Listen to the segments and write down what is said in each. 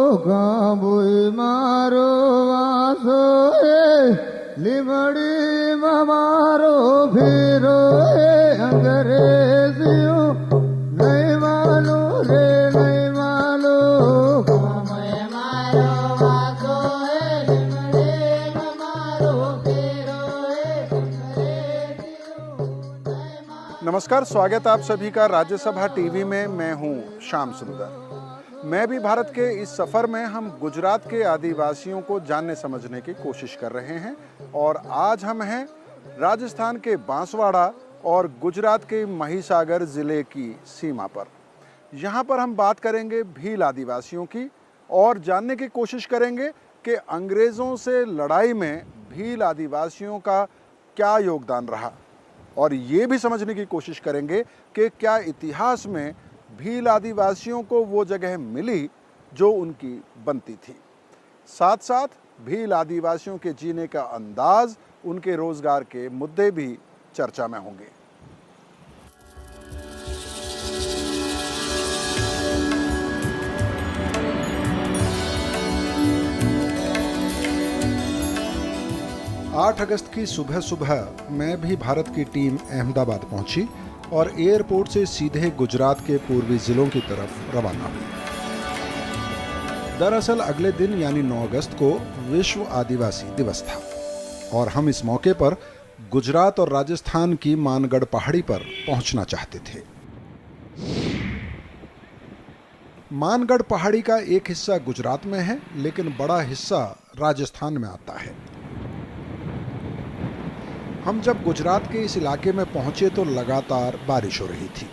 ગાબુઈ મારો વાસો લીમડી મારો ફેરો અંગ્રેજીઓ નહીં માનો રે નહીં માનો ગામય મારો વાસો લીમડી મારો ફેરો नमस्कार, स्वागत आप सभी का राज्यसभा टीवी में। मैं हूं श्याम सुंदर। मैं भी भारत के इस सफर में हम गुजरात के आदिवासियों को जानने समझने की कोशिश कर रहे हैं और आज हम हैं राजस्थान के बांसवाड़ा और गुजरात के महिसागर जिले की सीमा पर। यहाँ पर हम बात करेंगे भील आदिवासियों की और जानने की कोशिश करेंगे कि अंग्रेज़ों से लड़ाई में भील आदिवासियों का क्या योगदान रहा और ये भी समझने की कोशिश करेंगे कि क्या इतिहास में भील आदिवासियों को वो जगह मिली जो उनकी बनती थी। साथ साथ भील आदिवासियों के जीने का अंदाज, उनके रोजगार के मुद्दे भी चर्चा में होंगे। आठ अगस्त की सुबह सुबह मैं भी भारत की टीम अहमदाबाद पहुंची और एयरपोर्ट से सीधे गुजरात के पूर्वी जिलों की तरफ रवाना हुई। दरअसल अगले दिन यानी 9 अगस्त को विश्व आदिवासी दिवस था और हम इस मौके पर गुजरात और राजस्थान की मानगढ़ पहाड़ी पर पहुंचना चाहते थे। मानगढ़ पहाड़ी का एक हिस्सा गुजरात में है, लेकिन बड़ा हिस्सा राजस्थान में आता है। हम जब गुजरात के इस इलाके में पहुंचे तो लगातार बारिश हो रही थी।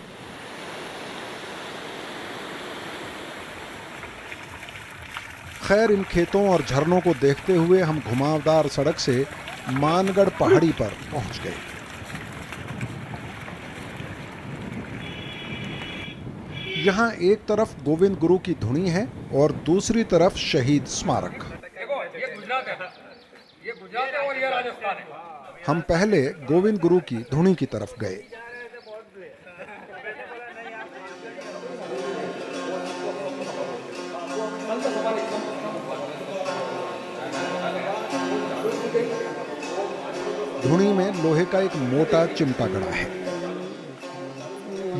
खैर, इन खेतों और झरनों को देखते हुए हम घुमावदार सड़क से मानगढ़ पहाड़ी पर पहुंच गए। यहां एक तरफ गोविंद गुरु की धुनी है और दूसरी तरफ शहीद स्मारक। ये गुजरात है और ये राजस्थान है। हम पहले गोविंद गुरु की धुनी की तरफ गए। धुनी में लोहे का एक मोटा चिमटा गड़ा है।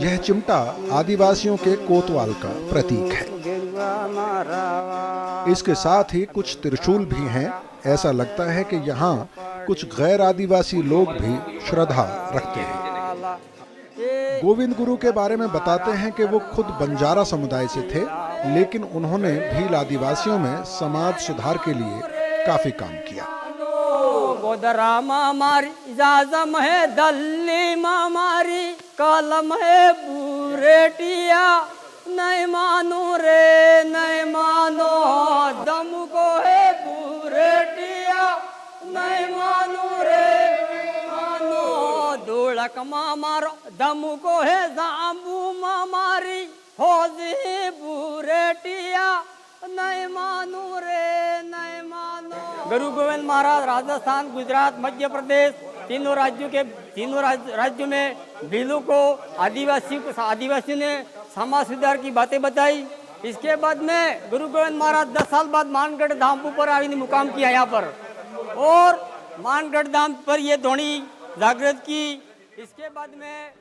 यह चिमटा आदिवासियों के कोतवाल का प्रतीक है। इसके साथ ही कुछ त्रिशूल भी हैं। ऐसा लगता है कि यहाँ कुछ गैर आदिवासी लोग भी श्रद्धा रखते हैं। गोविंद गुरु के बारे में बताते हैं कि वो खुद बंजारा समुदाय से थे, लेकिन उन्होंने भील आदिवासियों में समाज सुधार के लिए काफी काम किया। इजाजम है दल्ली मामारी कलम है बुरेटिया नहीं मानो रे नहीं मानो दम को है बुरेटिया नहीं मानो रे मानो धुड़क मारो दम को है जाम्बू मामारी होजी बुरेटिया नहीं मानो रे नहीं मानो। गुरु गोविंद महाराज राजस्थान, गुजरात, मध्य प्रदेश तीनों राज्यों में भीलों को आदिवासियों ने समाज सुधार की बातें बताई। इसके बाद में गुरु गोविंद महाराज 10 साल बाद मानगढ़ धाम पर आने मुकाम किया यहाँ पर और मानगढ़ धाम पर ये ध्वनि जागृत की। इसके बाद में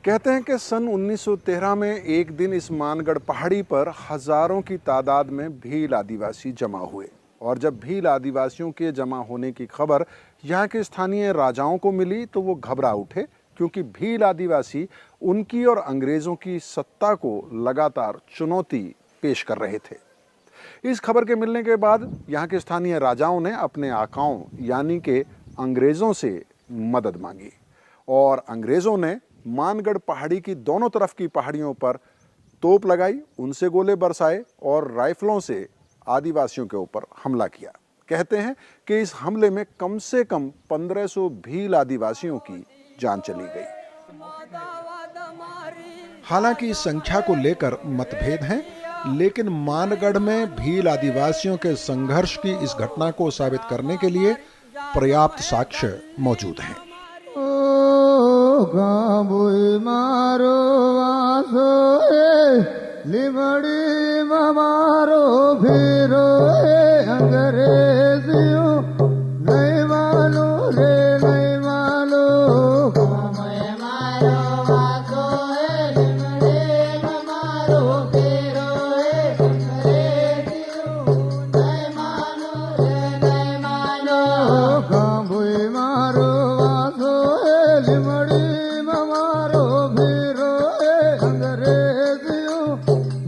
कहते हैं कि सन 1913 में एक दिन इस मानगढ़ पहाड़ी पर हजारों की तादाद में भील आदिवासी जमा हुए और जब भील आदिवासियों के जमा होने की खबर यहाँ के स्थानीय राजाओं को मिली तो वो घबरा उठे, क्योंकि भील आदिवासी उनकी और अंग्रेज़ों की सत्ता को लगातार चुनौती पेश कर रहे थे। इस खबर के मिलने के बाद यहाँ के स्थानीय राजाओं ने अपने आकाओं यानी कि अंग्रेज़ों से मदद मांगी और अंग्रेज़ों ने मानगढ़ पहाड़ी की दोनों तरफ की पहाड़ियों पर तोप लगाई, उनसे गोले बरसाए और राइफलों से आदिवासियों के ऊपर हमला किया। कहते हैं कि इस हमले में कम से कम 1500 भील आदिवासियों की जान चली गई। हालांकि इस संख्या को लेकर मतभेद हैं, लेकिन मानगढ़ में भील आदिवासियों के संघर्ष की इस घटना को साबित करने के लिए पर्याप्त साक्ष्य मौजूद हैं। मारो वासो लिमड़ी मारो फिरो अंग्रेजियों नहीं मानो रे नहीं मानो कामय मारो वासो लिमड़े मारो फिरो अंग्रेजियों नहीं मानो रे नहीं मानो कामय मारो वासो लिमड़े मारो फिरो अंग्रेजियों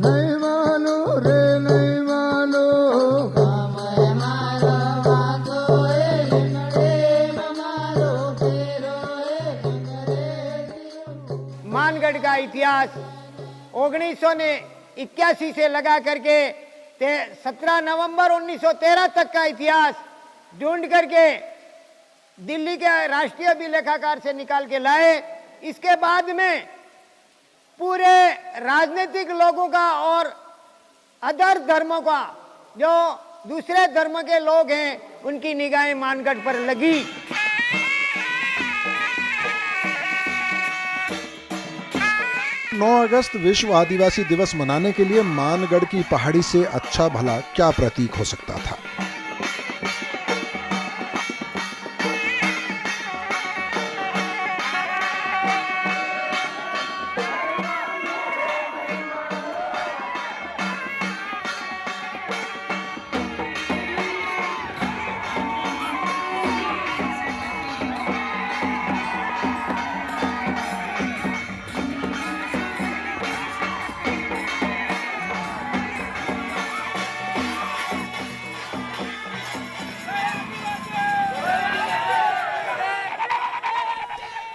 नहीं मानो रे नहीं मानो कामय मारो वासो लिमड़े मारो फिरो अंग्रेजियों। मानगढ़ का इतिहास 1981 से लगा करके 17 नवंबर 1913 तक का इतिहास ढूंढ करके दिल्ली के राष्ट्रीय अभिलेखागार से निकाल के लाए। इसके बाद में पूरे राजनीतिक लोगों का और अदर धर्मों का, जो दूसरे धर्म के लोग हैं, उनकी निगाहें मानगढ़ पर लगी। 9 अगस्त विश्व आदिवासी दिवस मनाने के लिए मानगढ़ की पहाड़ी से अच्छा भला क्या प्रतीक हो सकता था।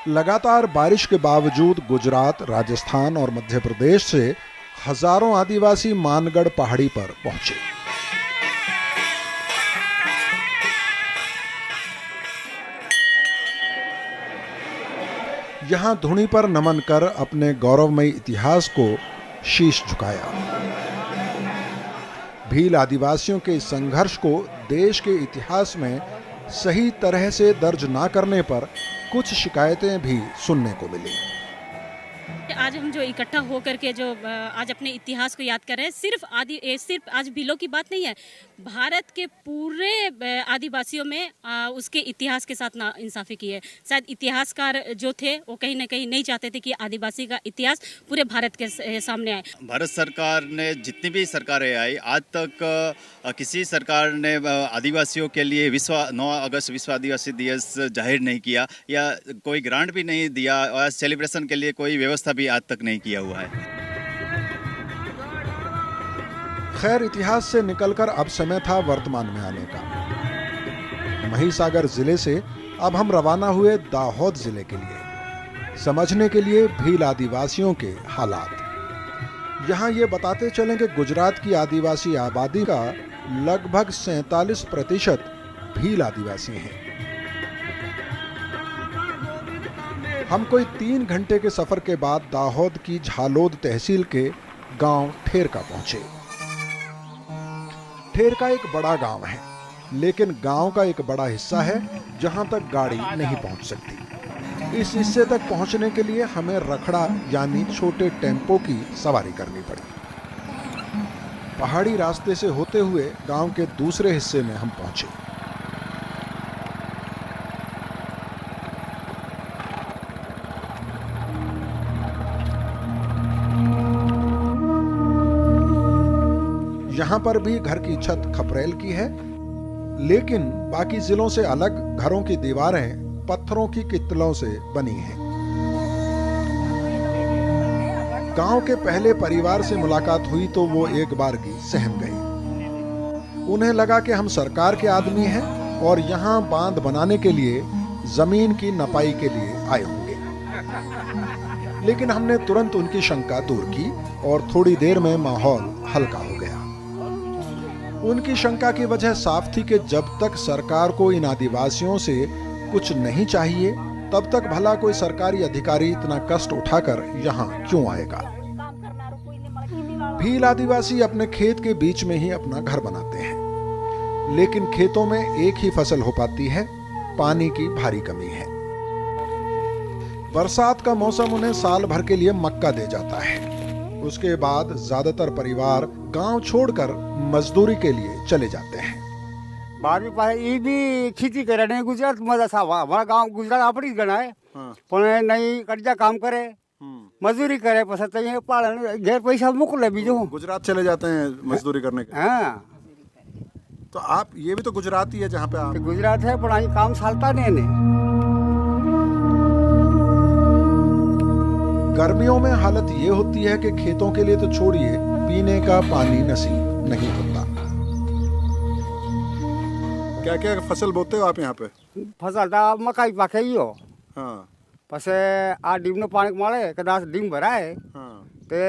लगातार बारिश के बावजूद गुजरात, राजस्थान और मध्य प्रदेश से हजारों आदिवासी मानगढ़ पहाड़ी पर पहुंचे। यहां धुनी पर नमन कर अपने गौरवमयी इतिहास को शीश झुकाया। भील आदिवासियों के इस संघर्ष को देश के इतिहास में सही तरह से दर्ज ना करने पर कुछ शिकायतें भी सुनने को मिली। आज हम जो इकट्ठा होकर के जो आज अपने इतिहास को याद कर रहे हैं, सिर्फ आज भीलों की बात नहीं है, भारत के पूरे आदिवासियों में उसके इतिहास के साथ ना इंसाफी की है। शायद इतिहासकार जो थे वो कहीं ना कहीं नहीं चाहते थे कि आदिवासी का इतिहास पूरे भारत के सामने आए। भारत सरकार ने जितनी भी सरकारें आई आज तक किसी सरकार ने आदिवासियों के लिए 9 अगस्त विश्व आदिवासी दिवस जाहिर नहीं किया या कोई ग्रांट भी नहीं दिया और सेलिब्रेशन के लिए कोई व्यवस्था भी आज तक नहीं किया हुआ है। खैर, इतिहास से निकलकर अब समय था वर्तमान में आने का। महिसागर जिले से अब हम रवाना हुए दाहोद जिले के लिए, समझने के लिए भील आदिवासियों के हालात। यहाँ ये बताते चलें कि गुजरात की आदिवासी आबादी का लगभग 47% भील आदिवासी हैं। हम कोई 3 घंटे के सफर के बाद दाहोद की झालोद तहसील के गांव ठेरका पहुंचे। ठेरका एक बड़ा गांव है, लेकिन गांव का एक बड़ा हिस्सा है जहां तक गाड़ी नहीं पहुंच सकती। इस हिस्से तक पहुंचने के लिए हमें रखड़ा यानी छोटे टेम्पो की सवारी करनी पड़ी। पहाड़ी रास्ते से होते हुए गांव के दूसरे हिस्से में हम पहुंचे। यहां पर भी घर की छत खपरेल की है, लेकिन बाकी जिलों से अलग घरों की दीवारें पत्थरों की कित्तलों से बनी हैं। गांव के पहले परिवार से मुलाकात हुई तो वो एक बार की सहम गई। उन्हें लगा कि हम सरकार के आदमी हैं और यहाँ बांध बनाने के लिए जमीन की नपाई के लिए आए होंगे। लेकिन हमने तुरंत उनकी शंका दूर की और थोड़ी देर में माहौल हल्का हो गया। उनकी शंका की वजह साफ थी कि जब तक सरकार को इन आदिवासियों से कुछ नहीं चाहिए तब तक भला कोई सरकारी अधिकारी इतना कष्ट उठाकर यहाँ क्यों आएगा। भील आदिवासी अपने खेत के बीच में ही अपना घर बनाते हैं, लेकिन खेतों में एक ही फसल हो पाती है, पानी की भारी कमी है। बरसात का मौसम उन्हें साल भर के लिए मक्का दे जाता है। उसके बाद ज्यादातर परिवार गांव छोड़कर मजदूरी के लिए चले जाते हैं। 12મી પાસે એ બી ખેતી કરે ને ગુજરાતમાં જ સાવ અમારા ગામ ગુજરાત આપણી જ ગણાય પણ નહીં કડજા કામ કરે મજૂરી કરે પછી ત્યાં પાડે ઘેર પૈસા મોકલે બીજું गुजरात चले जाते हैं मजदूरी करने के। હા तो आप ये भी तो गुजराती है जहाँ पे आप। ગુજરાત છે પણ અહીં કામ ચાલતા નહીં ને। गर्मियों में हालत ये होती है कि खेतों के लिए तो छोड़िए, पीने का पानी नसीब नहीं होता। क्या क्या फसल बोते हो आप यहाँ पे? ફસલ તો મકાઈ પાકે ઈયો हाँ પછી આ ડીમનું પાણી મળે કદાચ ડીમ ભરાય हाँ। તે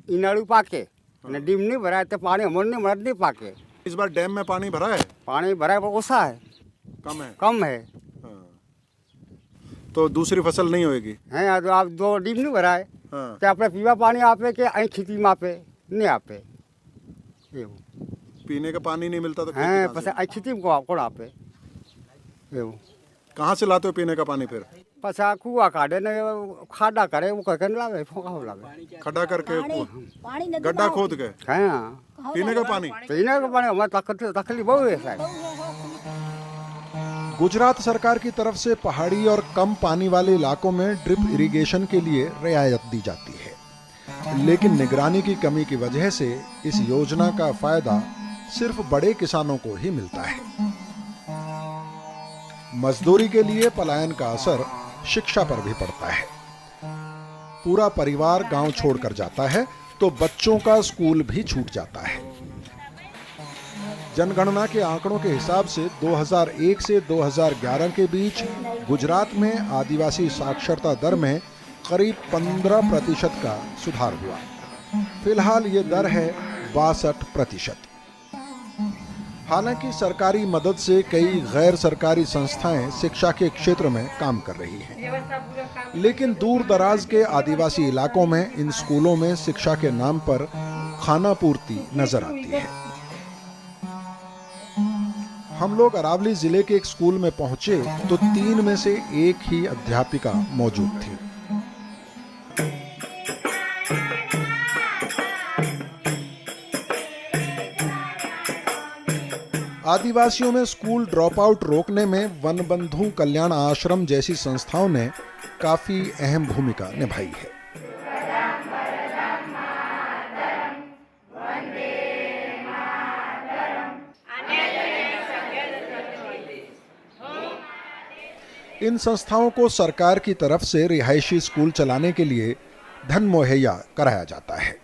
ઈનાળું પાકે અને ડીમ નહીં ભરાય તો પાણી અમર નહીં મળે નહીં પાકે। इस बार डैम में पानी भरा है? पानी भराय पर ओछा है कम है हाँ। तो दूसरी फसल नहीं होगी? हैं आप जो ડીમ નહીં ભરાય हाँ। તે આપણે પીવા પાણી આપે કે અહીં ખેતીમાં આપે નહીં આપે એવું पीने का पानी नहीं मिलता तो खेती हैं कहाँ से? પછી અહીં ખેતીમાં કોણ આપે એવું कहाँ से लाते हो पीने का पानी फिर? પછી આ કૂવા કાઢે ને ખાડા કરે એવું કરીને લાવે ફોકાવ લાવે खड्डा करके गड्ढा खोद के હા पीने का पानी। તો એના પાણી અમારે તકલીફ બહુ છે સાહેબ। गुजरात सरकार की तरफ से पहाड़ी और कम पानी वाले इलाकों में ड्रिप इरिगेशन के लिए रियायत दी जाती है, लेकिन निगरानी की कमी की वजह से इस योजना का फायदा सिर्फ बड़े किसानों को ही मिलता है। मजदूरी के लिए पलायन का असर शिक्षा पर भी पड़ता है। पूरा परिवार गांव छोड़कर जाता है तो बच्चों का स्कूल भी छूट जाता है। जनगणना के आंकड़ों के हिसाब से 2001 से 2011 के बीच गुजरात में आदिवासी साक्षरता दर में करीब 15% का सुधार हुआ। फिलहाल ये दर है 62%। हालांकि सरकारी मदद से कई गैर सरकारी संस्थाएं शिक्षा के क्षेत्र में काम कर रही हैं, लेकिन दूर दराज के आदिवासी इलाकों में इन स्कूलों में शिक्षा के नाम पर खाना पूर्ति नजर आती है। हम लोग अरावली जिले के एक स्कूल में पहुंचे तो 3 में से एक ही अध्यापिका मौजूद थी। आदिवासियों में स्कूल ड्रॉप आउट रोकने में वन बंधु कल्याण आश्रम जैसी संस्थाओं ने काफी अहम भूमिका निभाई है। इन संस्थाओं को सरकार की तरफ से रिहायशी स्कूल चलाने के लिए धन मुहैया कराया जाता है।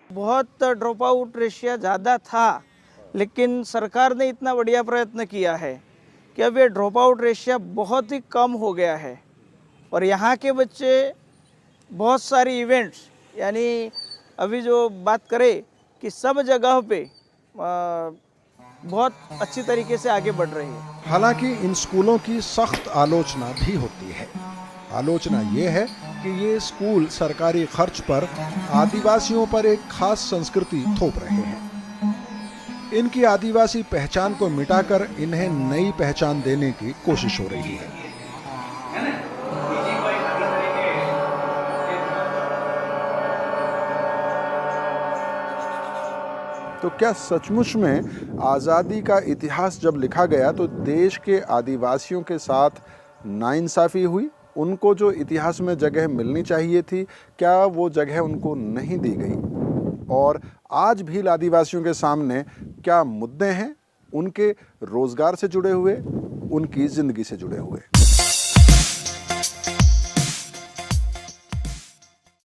बहुत ड्रॉप आउट रेशियो ज़्यादा था, लेकिन सरकार ने इतना बढ़िया प्रयत्न किया है कि अब ये ड्रॉप आउट रेशियो बहुत ही कम हो गया है और यहाँ के बच्चे बहुत सारी इवेंट्स, यानी अभी जो बात करें कि सब जगह पे बहुत अच्छी तरीके से आगे बढ़ रही है। हालांकि इन स्कूलों की सख्त आलोचना भी होती है। आलोचना ये है कि ये स्कूल सरकारी खर्च पर आदिवासियों पर एक खास संस्कृति थोप रहे हैं। इनकी आदिवासी पहचान को मिटाकर इन्हें नई पहचान देने की कोशिश हो रही है। तो क्या सचमुच में आज़ादी का इतिहास जब लिखा गया तो देश के आदिवासियों के साथ नाइंसाफ़ी हुई? उनको जो इतिहास में जगह मिलनी चाहिए थी, क्या वो जगह उनको नहीं दी गई? और आज भी आदिवासियों के सामने क्या मुद्दे हैं, उनके रोज़गार से जुड़े हुए, उनकी ज़िंदगी से जुड़े हुए?